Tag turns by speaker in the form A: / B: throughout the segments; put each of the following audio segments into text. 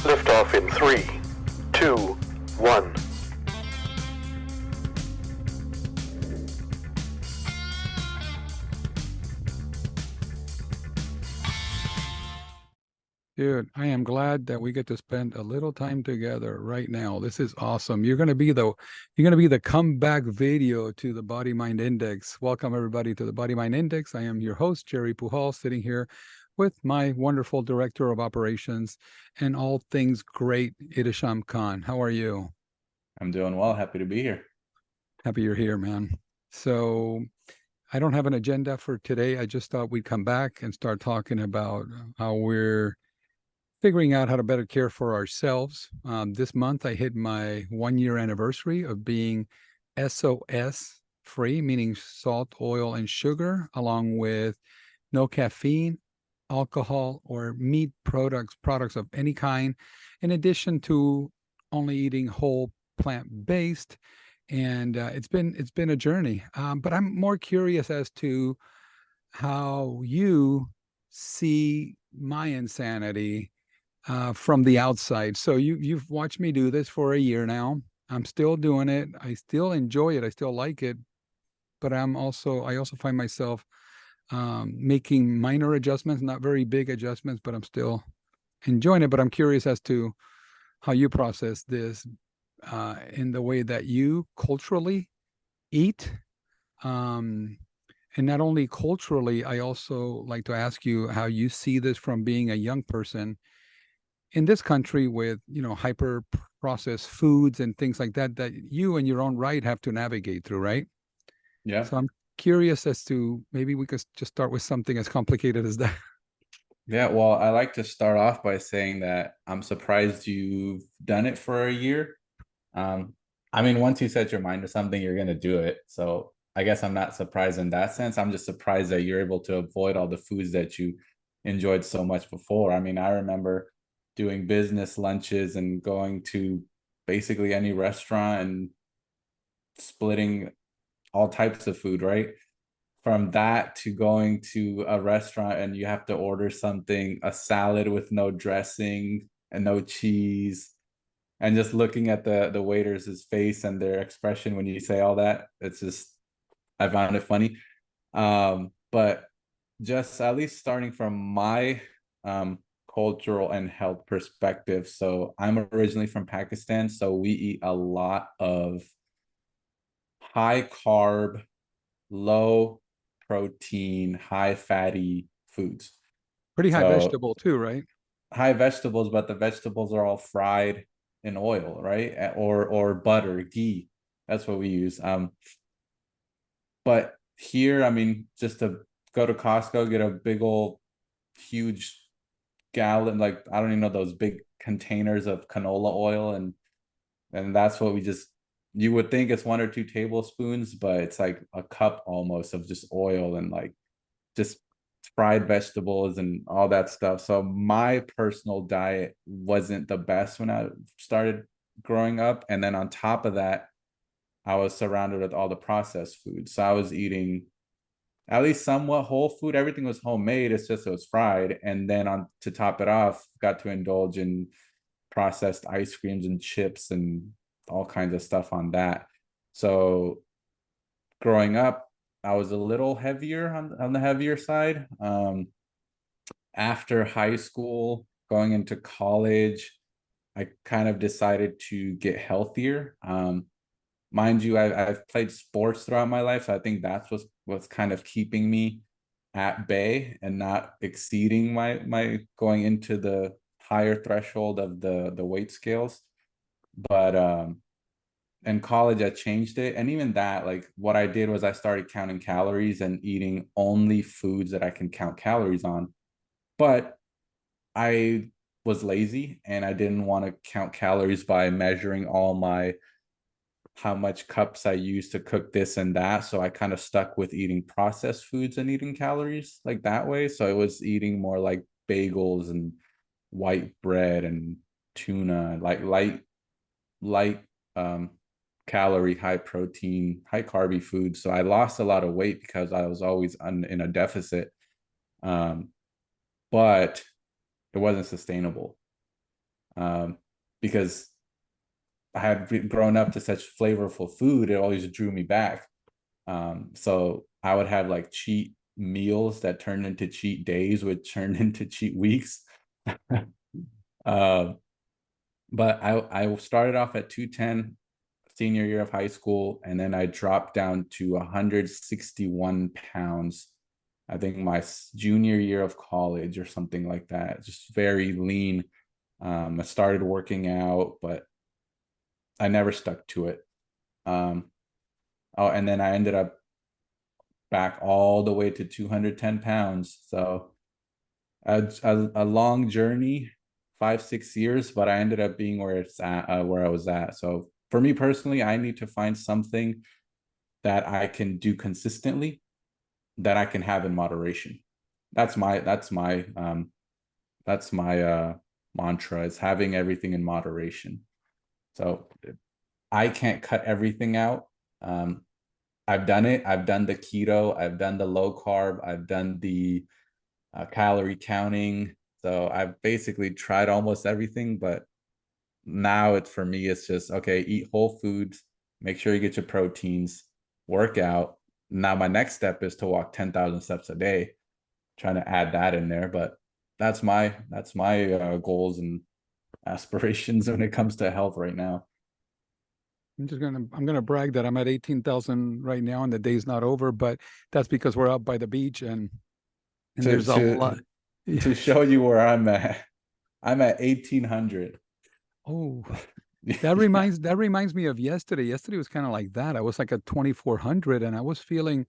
A: Liftoff in 3, 2, 1.
B: Dude, I am glad that we get to spend a little time together right now. This is awesome. You're gonna be the comeback video to the Body Mind Index. Welcome everybody to the Body Mind Index. I am your host, Jerry Pujals, sitting here with my wonderful director of operations and all things great, Ihtisham Khan. How are you?
C: I'm doing well. Happy to be here.
B: Happy you're here, man. So I don't have an agenda for today. I just thought we'd come back and start talking about how we're figuring out how to better care for ourselves. This month, I hit my 1 year anniversary of being SOS free, meaning salt, oil, and sugar, along with no caffeine, alcohol, or meat products of any kind, in addition to only eating whole plant-based. And it's been a journey. But I'm more curious as to how you see my insanity from the outside. So you've watched me do this for a year now. I'm still doing it. I still enjoy it. I still like it, but I also find myself making minor adjustments, not very big adjustments, but I'm still enjoying it. But I'm curious as to how you process this in the way that you culturally eat. Um, and not only culturally, I also like to ask you how you see this from being a young person in this country with hyper processed foods and things like that that you in your own right have to navigate through, right?
C: Yeah.
B: So I'm curious as to maybe we could just start with something as complicated as that.
C: Yeah. Well, I like to start off by saying that I'm surprised you've done it for a year. Um, I mean, once you set your mind to something, you're going to do it. So I guess I'm not surprised in that sense. I'm just surprised that you're able to avoid all the foods that you enjoyed so much before. I mean, I remember doing business lunches and going to basically any restaurant and splitting all types of food, right? From that to going to a restaurant and you have to order something, a salad with no dressing and no cheese, and just looking at the waiters' face and their expression when you say all that, it's just I found it funny. But just at least starting from my um cultural and health perspective. So I'm originally from Pakistan, so we eat a lot of high carb, low protein, high fatty foods.
B: Pretty high
C: So
B: vegetable too, right?
C: high vegetables, but the vegetables are all fried in oil, right? Or butter, ghee. That's what we use. But here, I mean, just to go to Costco, get a big old huge gallon, like I don't even know, those big containers of canola oil, and that's what we just, you would think it's 1 or 2 tablespoons, but it's like a cup almost of just oil and like just fried vegetables and all that stuff. So my personal diet wasn't the best when I started growing up. And then on top of that, I was surrounded with all the processed food. So I was eating at least somewhat whole food. Everything was homemade. It's just it was fried. And then on to top it off, got to indulge in processed ice creams and chips and all kinds of stuff on that. So growing up, I was a little heavier on the heavier side. After high school, going into college, I kind of decided to get healthier. Mind you, I've played sports throughout my life, so I think that's what's kind of keeping me at bay and not exceeding my going into the higher threshold of the weight scales. But in college I changed it, and even that, like what I did was I started counting calories and eating only foods that I can count calories on. But I was lazy and I didn't want to count calories by measuring all my how much cups I used to cook this and that. So I kind of stuck with eating processed foods and eating calories like that way. So I was eating more like bagels and white bread and tuna, like light um calorie, high protein, high carby food. So I lost a lot of weight because I was always in a deficit. Um, but it wasn't sustainable. because I had grown up to such flavorful food, it always drew me back. So I would have like cheat meals that turned into cheat days, which turned into cheat weeks. uh, but I started off at 210 senior year of high school, and then I dropped down to 161 pounds. I think my junior year of college or something like that, just very lean. I started working out, but I never stuck to it. Oh, and then I ended up back all the way to 210 pounds. So a long journey, 5-6 years, but I ended up being where it's at, where I was at. So for me personally, I need to find something that I can do consistently, that I can have in moderation. That's my mantra, is having everything in moderation. So I can't cut everything out. I've done it. I've done the keto. I've done the low carb. I've done the calorie counting. So I've basically tried almost everything, but now it's, for me, it's just, okay, eat whole foods, make sure you get your proteins, work out. Now my next step is to walk 10,000 steps a day, trying to add that in there. But that's my goals and aspirations when it comes to health right now.
B: I'm gonna brag that I'm at 18,000 right now and the day's not over, but that's because we're out by the beach and
C: To
B: there's a lot.
C: to show you where I'm at 1800.
B: Oh,
C: Yeah.
B: that reminds me of yesterday. Yesterday was kind of like that. I was like at 2,400 and I was feeling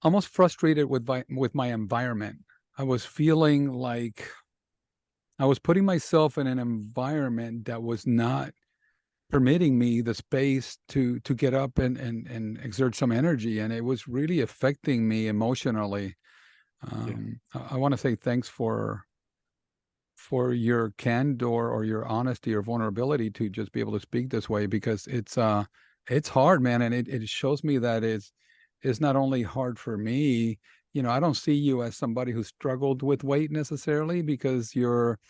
B: almost frustrated with my environment. I was feeling like I was putting myself in an environment that was not permitting me the space to get up and exert some energy, and it was really affecting me emotionally.
C: Yeah.
B: I want to say thanks for your candor or your honesty or vulnerability to just be able to speak this way, because it's hard, man, and it shows me that it's not only hard for me. I don't see you as somebody who struggled with weight necessarily, because your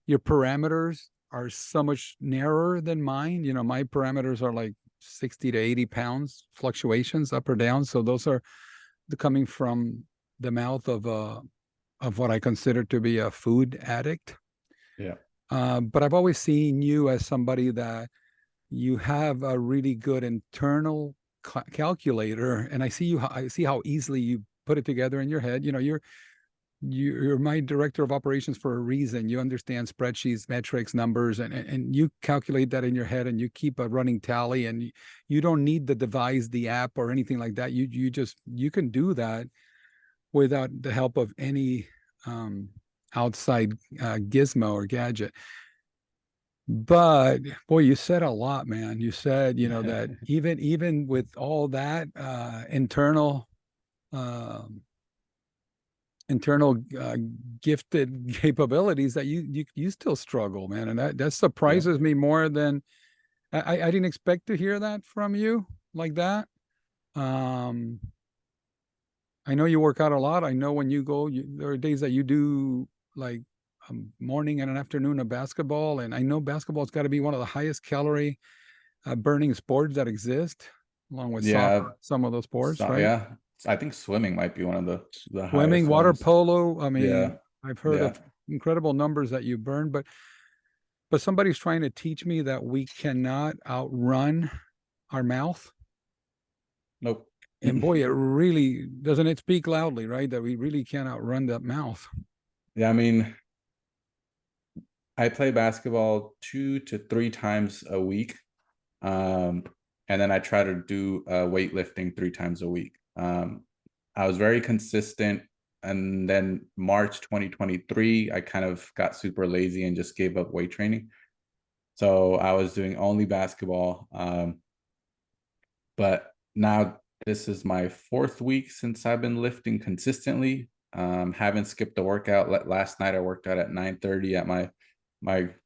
B: parameters are so much narrower than mine. My parameters are like 60 to 80 pounds fluctuations up or down. So those are coming from the mouth of what I consider to be a food addict.
C: Yeah.
B: But I've always seen you as somebody that you have a really good internal calculator, and I see how easily you put it together in your head. You're my director of operations for a reason. You understand spreadsheets, metrics, numbers, and you calculate that in your head, and you keep a running tally, and you don't need the device, the app, or anything like that. You can do that without the help of any outside gizmo or gadget. But boy, you said a lot, man. You said, that even with all that internal gifted capabilities, that you still struggle, man, and that
C: Yeah.
B: surprises me more than I didn't expect to hear that from you like that. um I know you work out a lot. I know when you go, there are days that you do like a morning and an afternoon of basketball, and I know basketball's got to be one of the highest calorie burning sports that exist, along with
C: Yeah.
B: soccer, some of those sports,
C: So,
B: right?
C: yeah. I think swimming might be one of the
B: Swimming,
C: highest
B: water
C: ones.
B: polo. I
C: Yeah.
B: mean, I've heard
C: Yeah.
B: of incredible numbers that you burn, but somebody's trying to teach me that we cannot outrun our mouth.
C: Nope.
B: And boy, it really doesn't it speak loudly, right? That we really can't outrun that mouth.
C: Yeah, I mean, I play basketball 2 to 3 times a week. Um, and then I try to do weightlifting 3 times a week. I was very consistent. And then March 2023, I kind of got super lazy and just gave up weight training. So I was doing only basketball. But now this is my 4th week since I've been lifting consistently. Haven't skipped a workout. Last night I worked out at 9:30 at my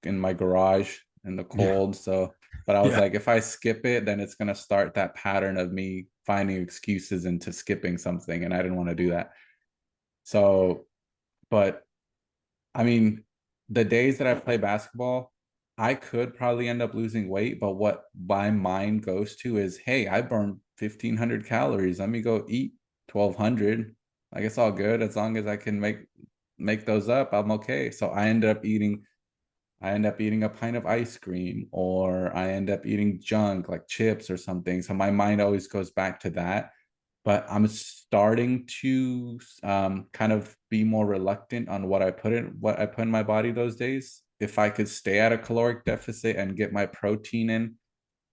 C: in my garage in the
B: Yeah.
C: cold. So, but I was
B: Yeah.
C: like, if I skip it, then it's gonna start that pattern of me finding excuses into skipping something, and I didn't want to do that. So, but I mean, the days that I play basketball, I could probably end up losing weight, but what my mind goes to is, hey, I burned 1,500 calories. Let me go eat 1,200. Like it's all good as long as I can make those up. I'm okay. So I end up eating a pint of ice cream, or I end up eating junk like chips or something. So my mind always goes back to that. But I'm starting to kind of be more reluctant on what I put in my body those days. If I could stay at a caloric deficit and get my protein in,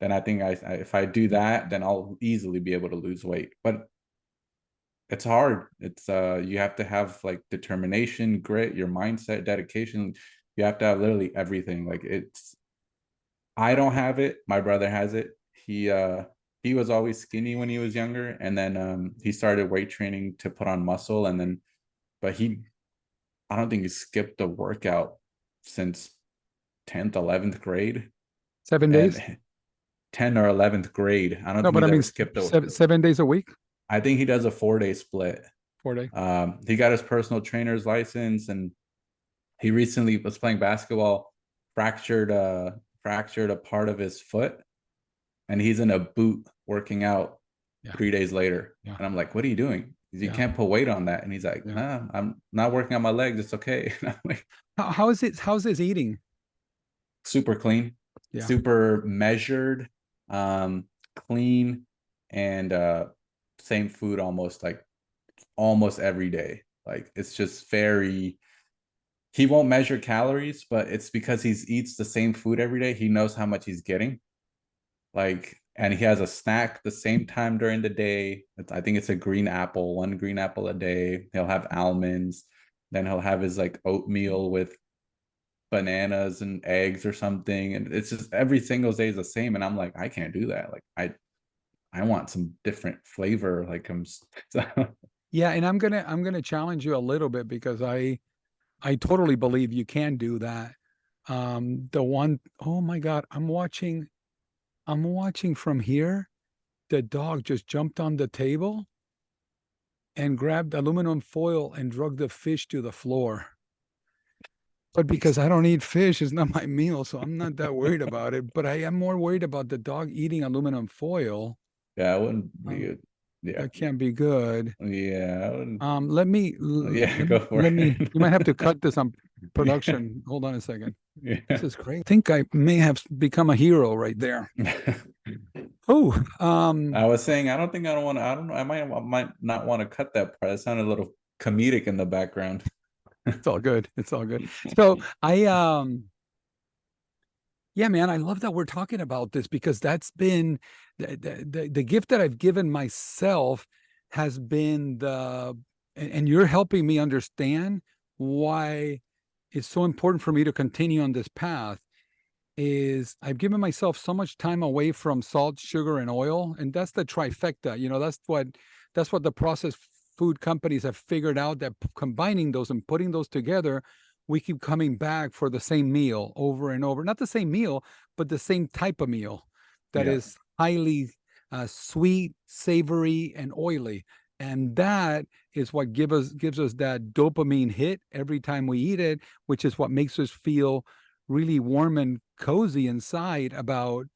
C: then I think if I do that, then I'll easily be able to lose weight. But it's hard. It's you have to have like determination, grit, your mindset, dedication. You have to have literally everything. Like it's I don't have it. My brother has it. He was always skinny when he was younger, and then he started weight training to put on muscle, and then but I don't think he skipped a workout since 10th, 11th grade.
B: 7 days?
C: And 10 or 11th grade. I don't
B: No,
C: think
B: but
C: he's
B: I mean,
C: ever skipped a
B: 7 days a week,
C: I think he does a 4-day split.
B: 4 day.
C: He got his personal trainer's license, and he recently was playing basketball, fractured a part of his foot, and he's in a boot working out
B: Yeah.
C: 3 days later.
B: Yeah.
C: And I'm like, what are you doing? You
B: Yeah.
C: can't put weight on that. And he's like,
B: Yeah.
C: nah, I'm not working on my legs. It's okay. And I'm like,
B: How's his eating?
C: super clean,
B: Yeah.
C: super measured, clean, and same food almost every day. Like it's just very he won't measure calories, but it's because he eats the same food every day. He knows how much he's getting. Like, and he has a snack the same time during the day. I think it's a green apple, one green apple a day. He'll have almonds. Then he'll have his like oatmeal with bananas and eggs or something. And it's just every single day is the same. And I'm like, I can't do that. Like I want some different flavor. Like
B: Yeah, and I'm gonna challenge you a little bit because I totally believe you can do that. Oh my God, I'm watching from here. The dog just jumped on the table and grabbed aluminum foil and dragged the fish to the floor. But because I don't eat fish, it's not my meal, so I'm not that worried about it. But I am more worried about the dog eating aluminum foil.
C: yeah, I wouldn't be yeah.
B: That can't be good.
C: Yeah.
B: Let me
C: Yeah, go for it.
B: you might have to cut this on
C: Yeah.
B: production. Hold on a second.
C: Yeah.
B: This is crazy. I think I may have become a hero right there. Oh,
C: I was saying I don't want to. I don't know. I might not want to cut that part. It sounded a little comedic in the background.
B: it's all good. It's all good. So yeah, man, I love that we're talking about this because that's been the gift that I've given myself has been and you're helping me understand why it's so important for me to continue on this path is I've given myself so much time away from salt, sugar, and oil. And that's the trifecta. That's what the processed food companies have figured out, that combining those and putting those together, we keep coming back for the same meal over and over. Not the same meal, but the same type of meal that
C: Yeah.
B: is highly sweet, savory, and oily. And that is what gives us that dopamine hit every time we eat it, which is what makes us feel really warm and cozy inside about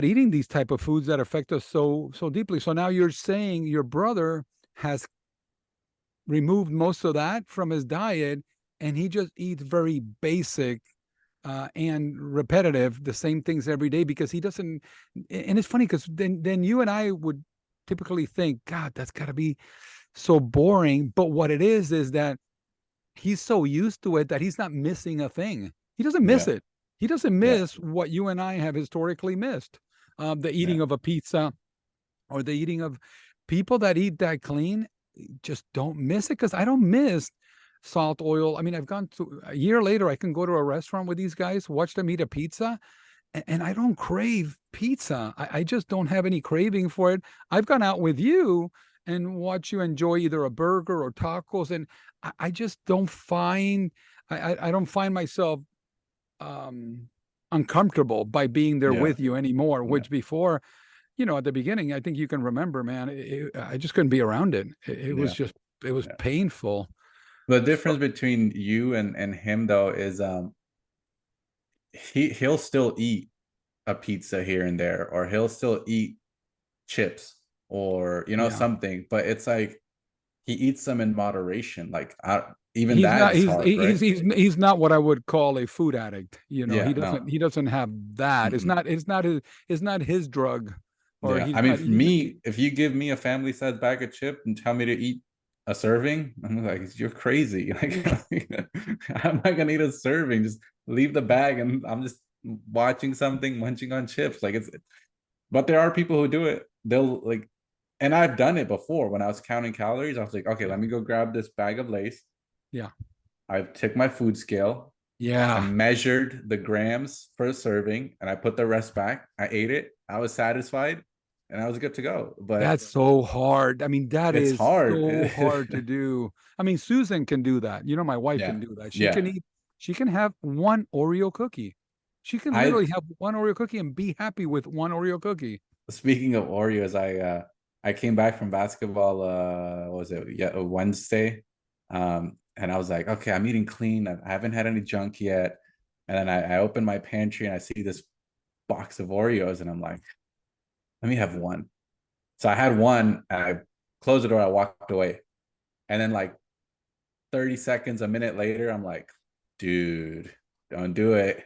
B: eating these type of foods that affect us so deeply. So now you're saying your brother has removed most of that from his diet and he just eats very basic and repetitive, the same things every day, because he doesn't. And it's funny because then you and I would typically think, God, that's got to be so boring. But what it is that he's so used to it that he's not missing a thing. He doesn't miss
C: Yeah.
B: it. He doesn't miss what you and I have historically missed. The eating of a pizza or the eating of people that eat that clean just don't miss it, because I don't miss salt, oil. I mean, I've gone to a year later, I can go to a restaurant with these guys, watch them eat a pizza, and I don't crave pizza. I just don't have any craving for it. I've gone out with you and watch you enjoy either a burger or tacos, and I just don't find I don't find myself uncomfortable by being there
C: Yeah.
B: with you anymore. Which before, at the beginning, I think you can remember, man, I just couldn't be around it. It was just, it was painful.
C: The difference between you and him though is he'll still eat a pizza here and there, or he'll still eat chips, or
B: Yeah.
C: something, but it's like he eats them in moderation. Like even
B: He's
C: that
B: not
C: is hard, right?
B: he's not what I would call a food addict.
C: Yeah, no.
B: He doesn't have that.
C: Mm-mm.
B: It's not his drug, or
C: Yeah, I mean, for me, if you give me a family size bag of chip and tell me to eat a serving, I'm like, you're crazy. Like, how am I gonna eat a serving? Just leave the bag, and I'm just watching something, munching on chips. Like it's, but there are people who do it. They'll like, and I've done it before when I was counting calories. I was like, okay,
B: Yeah.
C: let me go grab this bag of Lace.
B: Yeah.
C: I took my food scale. I
B: Yeah.
C: measured the grams per serving, and I put the rest back. I ate it. I was satisfied, and I was good to go. But
B: That's so hard. I mean, that
C: it's
B: is
C: hard.
B: so hard to do. I mean, Susan can do that. My wife
C: Yeah,
B: can do that.
C: yeah.
B: She can have one Oreo cookie. She can
C: I
B: literally have one Oreo cookie and be happy with one Oreo cookie.
C: Speaking of Oreos, I came back from basketball. What was it? Yeah, a Wednesday. And I was like, okay, I'm eating clean. I haven't had any junk yet. And then I open my pantry and I see this box of Oreos, and I'm like, let me have one. So I had one, and I closed the door, I walked away. And then like 30 seconds, a minute later, I'm like, dude, don't do it.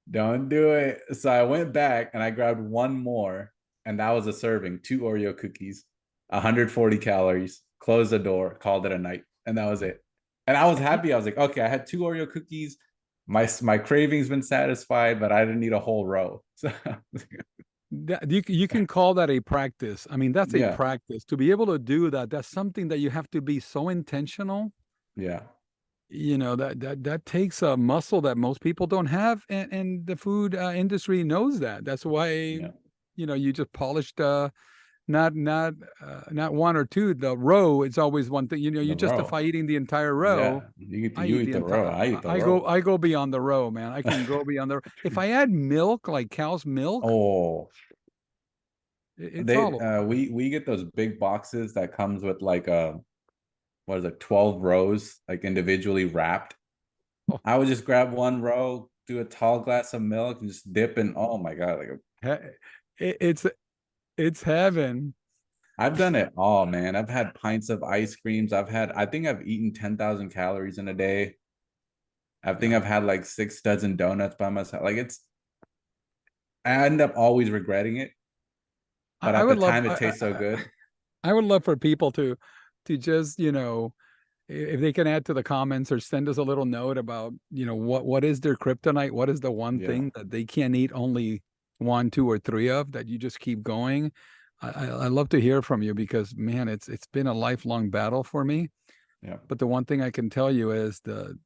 C: Don't do it. So I went back and I grabbed one more, and that was a serving, two Oreo cookies, 140 calories, closed the door, called it a night, and that was it. And I was happy. I was like, okay, I had two Oreo cookies. My craving's been satisfied, but I didn't need a whole row. So
B: You can call that a practice. I mean, that's a
C: yeah,
B: practice. To be able to do that, that's something that you have to be so intentional.
C: yeah,
B: That takes a muscle that most people don't have, and the food industry knows that. That's why,
C: yeah.
B: you just polished not one or two. The row is always one thing. You
C: The
B: justify
C: row.
B: eating the entire row.
C: Yeah. You
B: I eat
C: eat
B: the
C: the row.
B: entire.
C: I eat the
B: I go.
C: row.
B: I go beyond the row, man. I can go beyond the. If I add milk, like cow's milk,
C: Oh,
B: it's all over.
C: we get those big boxes that comes with like what is it, 12 rows, like individually wrapped.
B: Oh,
C: I would just grab one row, do a tall glass of milk, and just dip in. Oh my God. Like
B: he- it's it's heaven.
C: I've done it all, man. I've had pints of ice creams. I think I've eaten 10,000 calories in a day. I think
B: Yeah,
C: I've had like 6 dozen donuts by myself. Like I end up always regretting it, but
B: I
C: at the
B: would love.
C: time it tastes so good.
B: I would love for people to just if they can add to the comments or send us a little note about what is their kryptonite, what is the one
C: Yeah.
B: thing that they can't eat only one, two, or three of, that you just keep going. I love to hear from you, because man, it's been a lifelong battle for me.
C: Yeah.
B: But the one thing I can tell you is the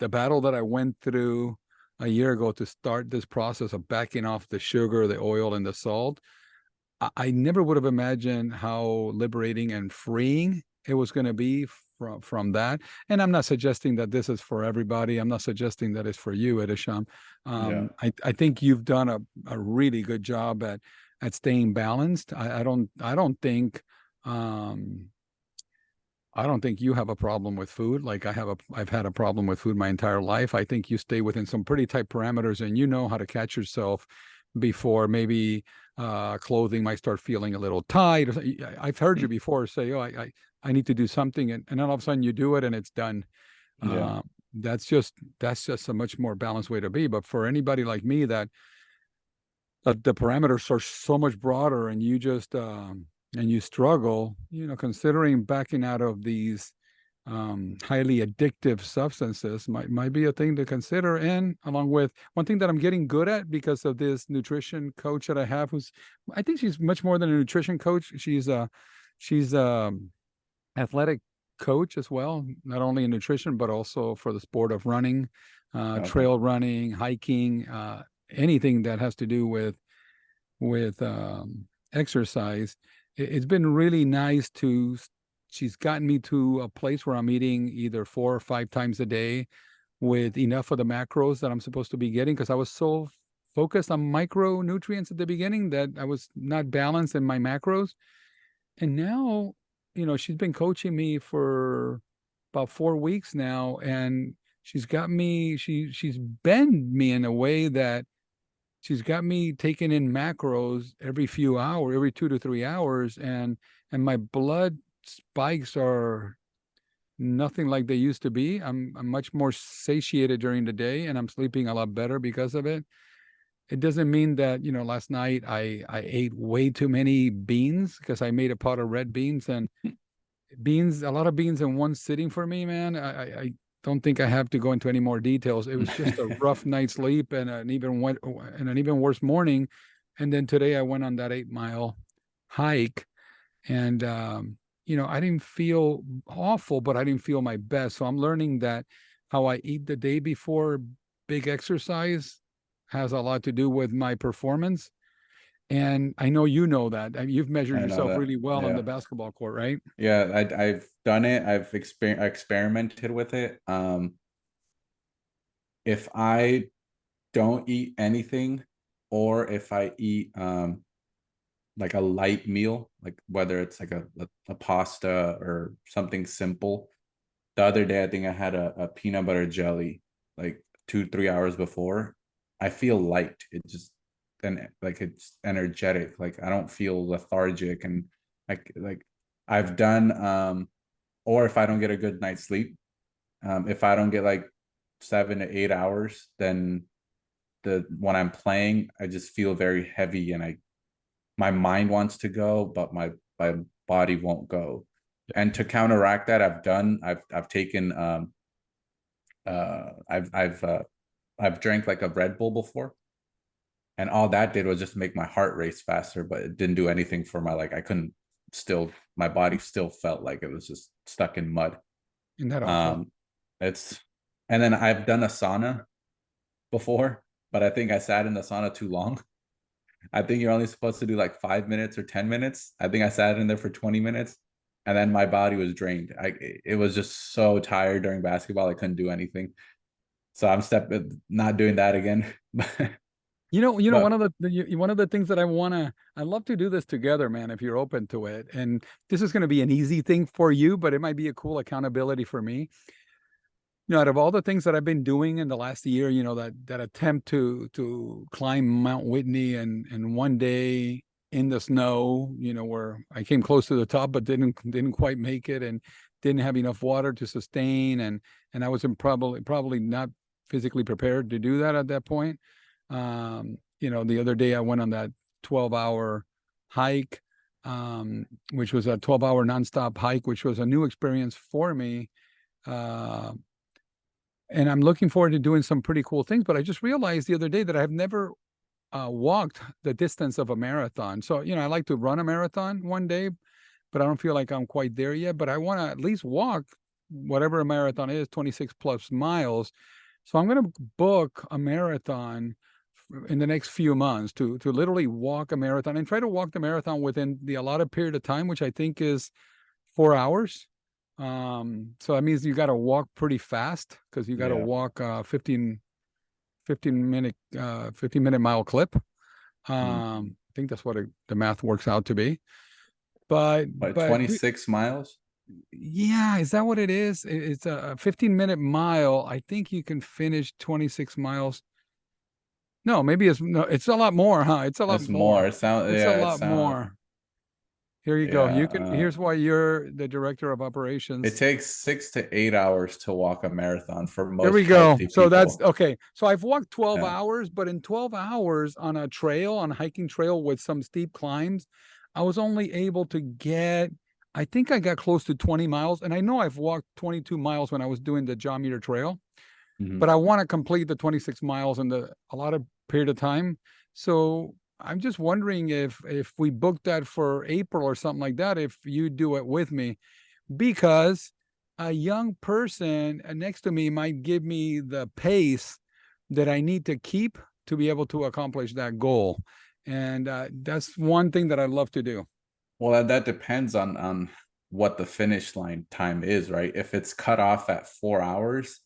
B: battle that I went through a year ago to start this process of backing off the sugar, the oil, and the salt. I never would have imagined how liberating and freeing it was going to be from that. And I'm not suggesting that this is for everybody. I'm not suggesting that it's for you, Ihtisham.
C: Yeah.
B: I think you've done a really good job at staying balanced. I don't think you have a problem with food. Like I've had a problem with food my entire life. I think you stay within some pretty tight parameters, and you know how to catch yourself before maybe clothing might start feeling a little tight. I've heard you before say, "Oh, I need to do something," and then all of a sudden you do it and it's done.
C: Yeah.
B: Uh, that's just a much more balanced way to be. But for anybody like me that the parameters are so much broader, and you just and you struggle, considering backing out of these highly addictive substances might be a thing to consider. And along with one thing that I'm getting good at, because of this nutrition coach that I have, I think she's much more than a nutrition coach. She's athletic coach as well, not only in nutrition but also for the sport of running,
C: Okay.
B: trail running, hiking, anything that has to do with exercise. It's been really nice to. She's gotten me to a place where I'm eating either 4 or 5 times a day with enough of the macros that I'm supposed to be getting, because I was so focused on micronutrients at the beginning that I was not balanced in my macros. And now, she's been coaching me for about 4 weeks now, and she's got me. She's bent me in a way that she's got me taking in macros every few hours, every 2 to 3 hours, and my blood spikes are nothing like they used to be. I'm much more satiated during the day, and I'm sleeping a lot better because of it. It doesn't mean that, last night I ate way too many beans, because I made a pot of red beans, and a lot of beans in one sitting for me, man. I don't think I have to go into any more details. It was just a rough night's sleep and an even worse morning. And then today I went on that 8 mile hike, and I didn't feel awful, but I didn't feel my best. So I'm learning that how I eat the day before big exercise has a lot to do with my performance. And I know you know that. You've measured
C: I know
B: yourself
C: that.
B: really well on
C: Yeah.
B: the basketball court, right?
C: Yeah, I've done it. I've experimented with it. If I don't eat anything, or if I eat like a light meal, like whether it's like a pasta or something simple. The other day, I think I had a peanut butter jelly like 2-3 hours before. I feel light. It just, and like it's energetic. Like I don't feel lethargic, and like I've done or if I don't get a good night's sleep, if I don't get like 7 to 8 hours, then when I'm playing, I just feel very heavy, and my mind wants to go, but my body won't go. And to counteract that, I've taken I've drank like a Red Bull before, and all that did was just make my heart race faster, but it didn't do anything for I couldn't, still my body still felt like it was just stuck in mud.
B: Isn't that awful?
C: It's And then I've done a sauna before, but I think I sat in the sauna too long. I think you're only supposed to do like 5 minutes or 10 minutes. I think I sat in there for 20 minutes, and then my body was drained. It was just so tired during basketball. I couldn't do anything. So I'm not doing that again.
B: One
C: But
B: of the things that I love to do this together, man, if you're open to it. And this is going to be an easy thing for you, but it might be a cool accountability for me. Out of all the things that I've been doing in the last year, that attempt to climb Mount Whitney, and one day in the snow, where I came close to the top but didn't quite make it, and didn't have enough water to sustain, and I was probably not physically prepared to do that at that point. The other day I went on that 12-hour hike, which was a 12-hour nonstop hike, which was a new experience for me. And I'm looking forward to doing some pretty cool things. But I just realized the other day that I've never walked the distance of a marathon. So, I like to run a marathon one day, but I don't feel like I'm quite there yet. But I want to at least walk whatever a marathon is, 26 plus miles. So I'm going to book a marathon in the next few months to literally walk a marathon, and try to walk the marathon within the allotted period of time, which I think is 4 hours. So that means you got to walk pretty fast, because you got to
C: yeah,
B: walk 15 minute mile clip. I think that's what the math works out to be. But
C: 26 miles.
B: yeah, is that what it is? It's a 15-minute mile. I think you can finish 26 miles. No, maybe it's a lot more, huh? It's a lot
C: That's
B: more.
C: more. It sounds,
B: It's a
C: yeah, it
B: lot
C: sounds,
B: more. Here you go.
C: yeah.
B: Here's why you're the director of
C: It
B: operations.
C: takes 6 to 8 hours to walk a marathon for
B: There we
C: most
B: go.
C: healthy
B: So that's
C: people.
B: okay. So I've walked 12
C: Yeah.
B: hours, but in 12 hours on a hiking trail with some steep climbs, I was only able to I think I got close to 20 miles. And I know I've walked 22 miles when I was doing the John Muir Trail,
C: Mhm.
B: but I want to complete the 26 miles in a lot of period of time. So I'm just wondering if we book that for April or something like that, if you do it with me, because a young person next to me might give me the pace that I need to keep to be able to accomplish that goal. And that's one thing that I love to do.
C: Well, that depends on what the finish line time is, right? If it's cut off at 4 hours,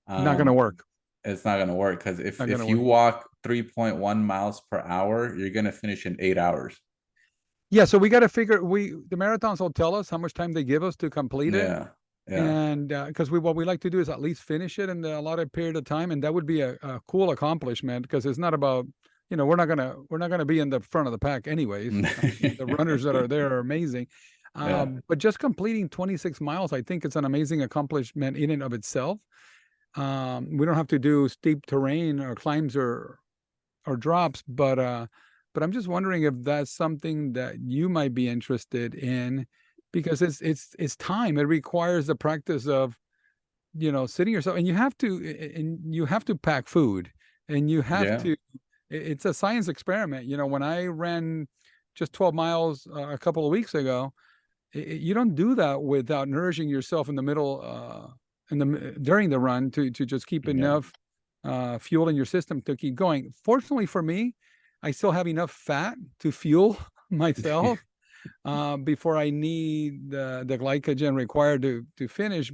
B: Not going to work.
C: it's not going to work, because
B: Not going to
C: if you
B: work.
C: walk 3.1 miles per hour, you're going to finish in 8 hours.
B: Yeah, so we got to figure the marathons will tell us how much time they give us to complete it.
C: Yeah. Yeah.
B: And because what we like to do is at least finish it in the allotted period of time, and that would be a cool accomplishment, because it's not about, we're not gonna be in the front of the pack anyways. The runners that are there are amazing.
C: Yeah.
B: But just completing 26 miles, I think it's an amazing accomplishment in and of itself. We don't have to do steep terrain or climbs or drops, but I'm just wondering if that's something that you might be interested in, because it's time. It requires the practice of, sitting yourself, and you have to pack food, and you have
C: Yeah.
B: to. It's a science experiment. When I ran just 12 miles a couple of weeks ago, you don't do that without nourishing yourself in the middle, during the run, to just keep
C: Yeah.
B: enough fuel in your system to keep going. Fortunately for me, I still have enough fat to fuel myself before I need the glycogen required to finish.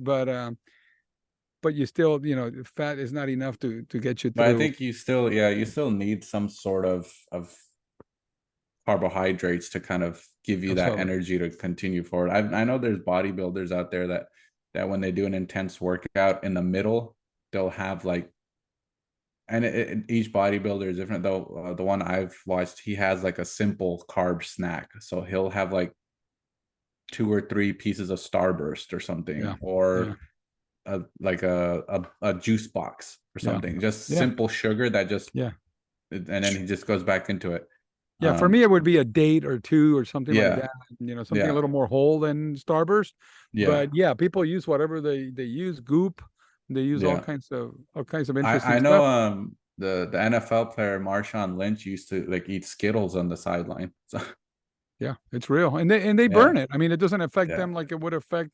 B: But you still, fat is not enough to get you
C: But I
B: through.
C: think you still need some sort of carbohydrates to kind of give you that
B: Absolutely.
C: energy to continue forward. I know there's bodybuilders out there that when they do an intense workout in the middle, they'll have like, and each bodybuilder is different though. The one I've watched, he has like a simple carb snack, so he'll have like 2 or 3 pieces of Starburst or something,
B: Yeah. Yeah.
C: or like a juice box or
B: Yeah.
C: something, just
B: Yeah.
C: simple sugar that just,
B: Yeah.
C: and then he just goes back into it.
B: Yeah, for me, it would be a date or two or something like
C: Yeah.
B: that. Something a
C: Yeah.
B: little more whole than Starburst.
C: Yeah.
B: But yeah, people use whatever they use. Goop. They use all
C: Yeah.
B: kinds of
C: I
B: interesting
C: know
B: stuff.
C: the NFL player Marshawn Lynch used to like eat Skittles on the sideline. So
B: Yeah, it's real, and they
C: yeah.
B: burn it. I mean, it doesn't affect
C: Yeah.
B: them like it would affect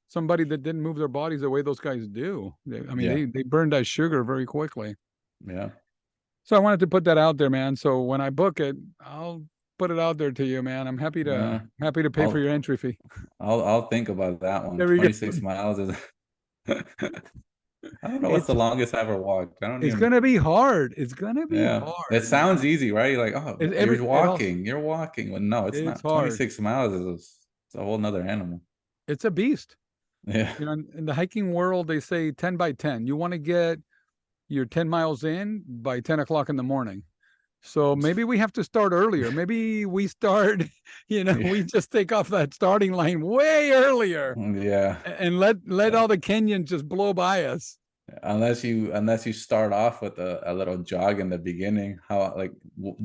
B: somebody that didn't move their bodies the way those guys do. I mean,
C: Yeah.
B: they burn that sugar very quickly.
C: Yeah.
B: So I wanted to put that out there, man. So when I book it, I'll put it out there to you, man. I'm
C: Yeah.
B: happy to pay for
C: I'll
B: your entry fee.
C: I'll think about that one.
B: There we go.
C: 26 miles is I don't know what's
B: It's
C: the longest I ever walked. I don't
B: it's
C: even.
B: gonna be hard. It's gonna be
C: Yeah. It
B: hard,
C: sounds
B: man.
C: easy, right? You're like, oh,
B: It also
C: you're walking. Well, no, it's
B: it's
C: not.
B: hard.
C: 26 miles it's a whole nother animal.
B: It's a beast.
C: Yeah.
B: In the hiking world, they say 10 by 10. You want to get your 10 miles in by 10 o'clock in the morning. So maybe we have to start earlier. Maybe we start,
C: Yeah.
B: we just take off that starting line way earlier
C: Yeah.
B: and let all the Kenyans just blow by us.
C: Unless you start off with a little jog in the beginning, how like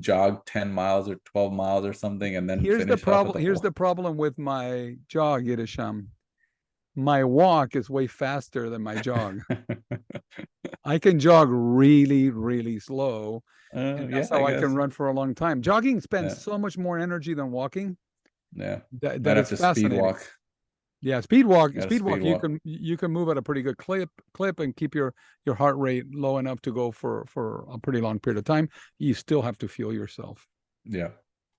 C: jog 10 miles or 12 miles or something, and then
B: Here's the
C: finish off with
B: problem.
C: a
B: Here's
C: whole.
B: the problem with my jog, Ihtisham. My walk is way faster than my jog. I can jog really, really slow, and
C: Yeah,
B: that's
C: I
B: how I can
C: guess.
B: run for a long time. Jogging spends
C: Yeah.
B: so much more energy than walking
C: Yeah.
B: that
C: Might have
B: it's
C: to speed
B: fascinating.
C: walk.
B: Yeah,
C: Got to speed
B: you
C: walk.
B: can move at a pretty good clip and keep your heart rate low enough to go for a pretty long period of time. You still have to fuel yourself.
C: Yeah,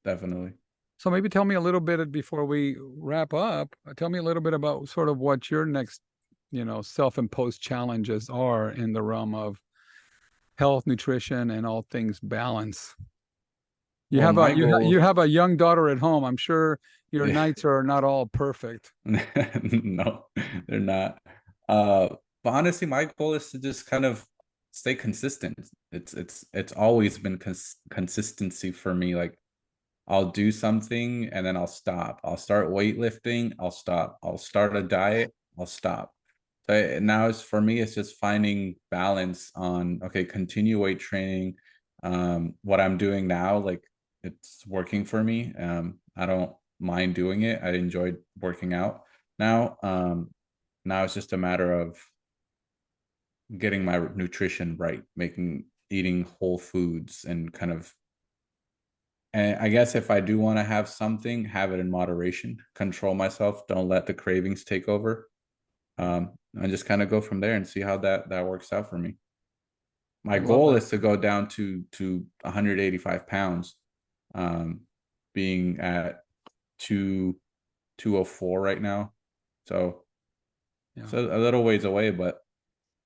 C: definitely.
B: So maybe tell me a little bit before we wrap up. Tell me a little bit about sort of what your next, self-imposed challenges are in the realm of health, nutrition, and all things balance. You
C: Well,
B: have a
C: my goal.
B: you have a young daughter at home. I'm sure your
C: Yeah.
B: nights are not all perfect.
C: No, they're not. But honestly, my goal is to just kind of stay consistent. It's always been consistency for me. Like I'll do something and then I'll stop. I'll start weightlifting, I'll stop. I'll start a diet, I'll stop. So now it's for me, it's just finding balance on, okay, continue weight training. What I'm doing now, like it's working for me. I don't mind doing it. I enjoyed working out now. Now it's just a matter of getting my nutrition right, eating whole foods and kind of, and I guess if I do want to have something, have it in moderation, control myself, don't let the cravings take over. And just kind of go from there and see how that works out for me.
B: I
C: My
B: love
C: goal
B: that.
C: is to go down to 185 pounds, um, being at 204 right now. So
B: Yeah.
C: it's a little ways away, but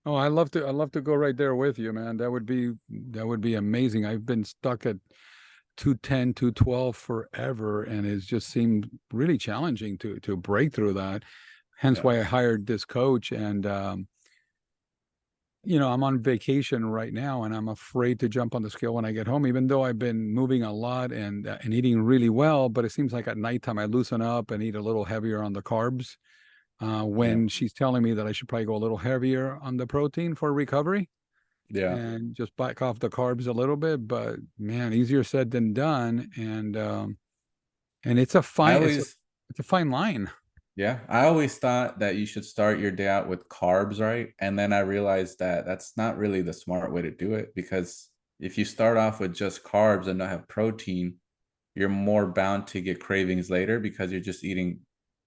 B: Oh, I love to go right there with you, man. That would be amazing. I've been stuck at 210, 212 forever, and it's just seemed really challenging to break through that. hence
C: Yeah.
B: why I hired this coach. And I'm on vacation right now, and I'm afraid to jump on the scale when I get home, even though I've been moving a lot and eating really well. But it seems like at nighttime I loosen up and eat a little heavier on the carbs.
C: Yeah.
B: When she's telling me that I should probably go a little heavier on the protein for recovery
C: Yeah.
B: and just back off the carbs a little bit. But man, easier said than done. And it's a
C: I
B: fine
C: always,
B: it's a fine line.
C: yeah, I always thought that you should start your day out with carbs, right? And then I realized that that's not really the smart way to do it, because if you start off with just carbs and not have protein, you're more bound to get cravings later because you're just eating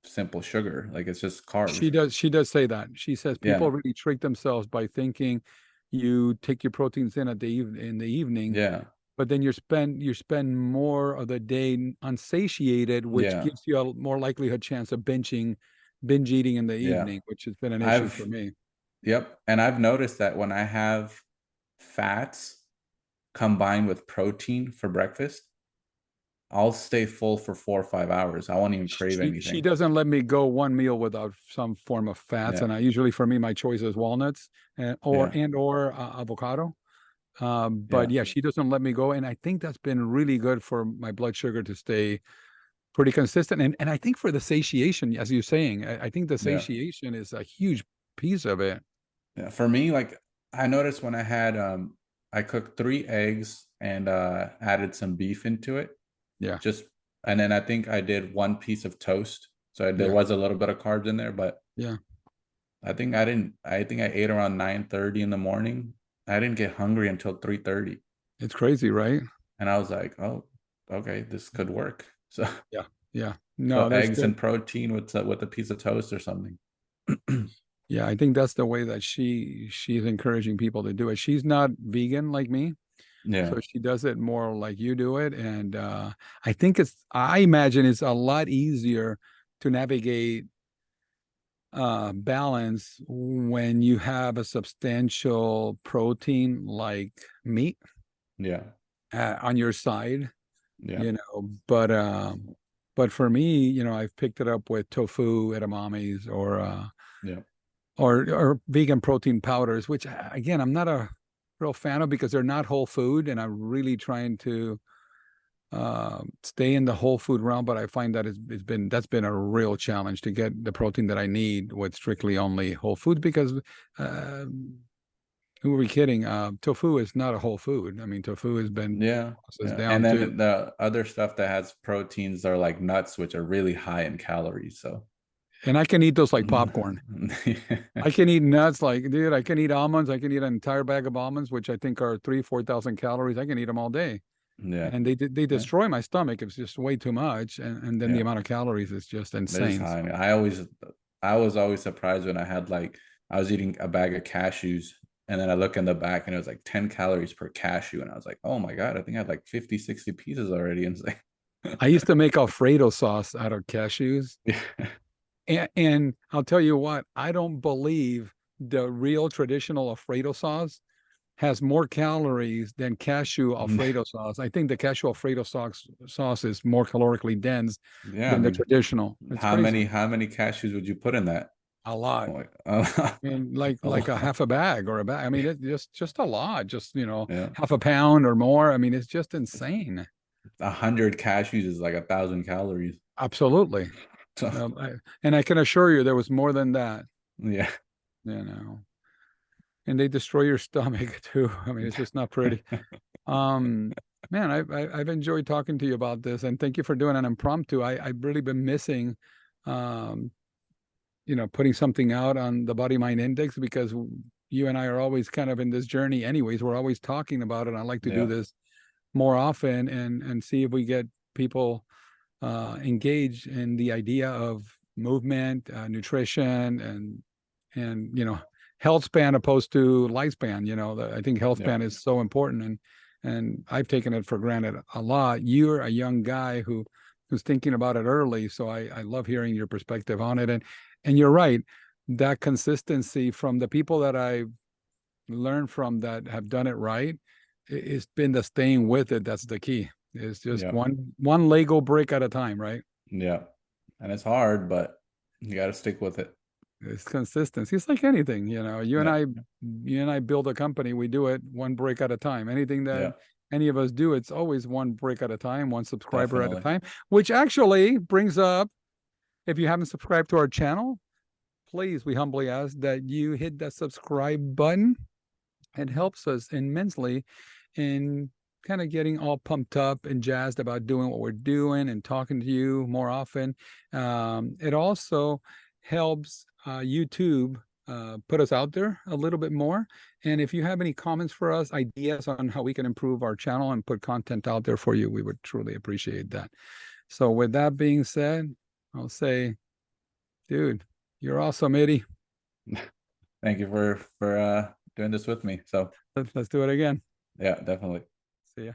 C: simple sugar. Like it's just carbs.
B: She does say that. She says
C: Yeah.
B: people really trick themselves by thinking you take your proteins in in the evening,
C: Yeah.
B: but then you spend more of the day unsatiated, which
C: Yeah.
B: gives you a more likelihood chance of binge eating in the
C: Yeah.
B: evening, which has been an issue for
C: I've,
B: me.
C: yep. And I've noticed that when I have fats combined with protein for breakfast, I'll stay full for 4 or 5 hours. I won't even crave
B: She
C: anything.
B: doesn't let me go one meal without some form of fats,
C: Yeah.
B: and I usually, for me, my choice is walnuts
C: Yeah.
B: or avocado. But
C: Yeah.
B: yeah, she doesn't let me go, and I think that's been really good for my blood sugar to stay pretty consistent. And I think for the satiation, as you're saying, I think the
C: Yeah.
B: satiation is a huge piece of it.
C: Yeah. For me, like I noticed when I had I cooked 3 eggs and added some beef into it.
B: Yeah,
C: Just and then I think I did one piece of toast. So there
B: yeah,
C: was a little bit of carbs in there, but
B: yeah.
C: I think I ate around 9:30 in the morning. I didn't get hungry until 3:30.
B: It's crazy, right?
C: And I was like, oh, okay, this could work. So
B: Yeah, yeah.
C: so
B: No, there's
C: eggs
B: still,
C: and protein with a piece of toast or something.
B: yeah. I think that's the way that she's encouraging people to do it. She's not vegan like me,
C: Yeah.
B: so she does it more like you do it. And I imagine it's a lot easier to navigate balance when you have a substantial protein like meat
C: Yeah.
B: on your side,
C: Yeah.
B: you know. But for me, I've picked it up with tofu edamames
C: Yeah.
B: or vegan protein powders, which again I'm not a real fan of because they're not whole food, and I'm really trying to stay in the whole food realm. But I find that that's been a real challenge to get the protein that I need with strictly only whole foods because uh, who are we kidding? Tofu is not a whole food. I mean, tofu has been
C: Yeah.
B: processed
C: Yeah. And
B: down to,
C: then the other stuff that has proteins are like nuts, which are really high in calories. So
B: and I can eat those like popcorn. I can eat nuts, like dude. I can eat almonds. I can eat an entire bag of almonds, which I think are 4,000 calories. I can eat them all day,
C: yeah.
B: and they
C: Yeah.
B: destroy my stomach. It's just way too much, and then the
C: Yeah.
B: amount of calories is just
C: It is
B: insane.
C: high. I
B: So
C: mean, I was always surprised when I had like, I was eating a bag of cashews and then I look in the back and it was like 10 calories per cashew. And I was like, oh my God, I think I had like 50, 60 pieces already. And it's like,
B: I used to make Alfredo sauce out of cashews.
C: yeah.
B: And I'll tell you what, I don't believe the real traditional Alfredo sauce has more calories than cashew Alfredo sauce. I think the cashew Alfredo sauce is more calorically dense
C: Yeah. I
B: than the
C: mean,
B: traditional. It's crazy.
C: how many cashews would you put in that?
B: A lot.
C: Like,
B: I mean,
C: a
B: like a
C: lot.
B: half a bag or a bag. I mean,
C: Yeah.
B: it's just a lot. Just
C: Yeah.
B: half a pound or more. I mean, it's just insane.
C: 100 cashews is like 1,000 calories.
B: Absolutely.
C: So,
B: And I can assure you, there was more than that.
C: yeah.
B: You know, and they destroy your stomach too. I mean, it's just not pretty. Um, Man, I've enjoyed talking to you about this, and thank you for doing an impromptu. I've really been missing, um, putting something out on the Body Mind Index because you and I are always kind of in this journey. Anyways, we're always talking about it. I like to do
C: Yeah.
B: this more often and see if we get people engaged in the idea of movement, nutrition, and health span opposed to lifespan. I think health
C: Yeah.
B: span is so important, and I've taken it for granted a lot. You're a young guy who's thinking about it early, so I love hearing your perspective on it. And you're right, that consistency from the people that I've learned from that have done it right, it's been the staying with it. That's the key. It's just
C: Yeah.
B: one Lego brick at a time, right?
C: Yeah. And it's hard, but you got to stick with it.
B: It's consistency. It's like anything, you know, you
C: Yeah.
B: and I build a company, we do it one break at a time. Anything that
C: Yeah,
B: any of us do, it's always one break at a time, one subscriber at a
C: definitely.
B: time, which actually brings up, if you haven't subscribed to our channel, please, we humbly ask that you hit that subscribe button. It helps us immensely in kind of getting all pumped up and jazzed about doing what we're doing and talking to you more often. It also helps YouTube put us out there a little bit more. And if you have any comments for us, ideas on how we can improve our channel and put content out there for you, we would truly appreciate that. So with that being said, I'll say, dude, you're awesome, Eddie.
C: Thank you for doing this with me. So
B: Let's do it again.
C: yeah, definitely.
B: See ya.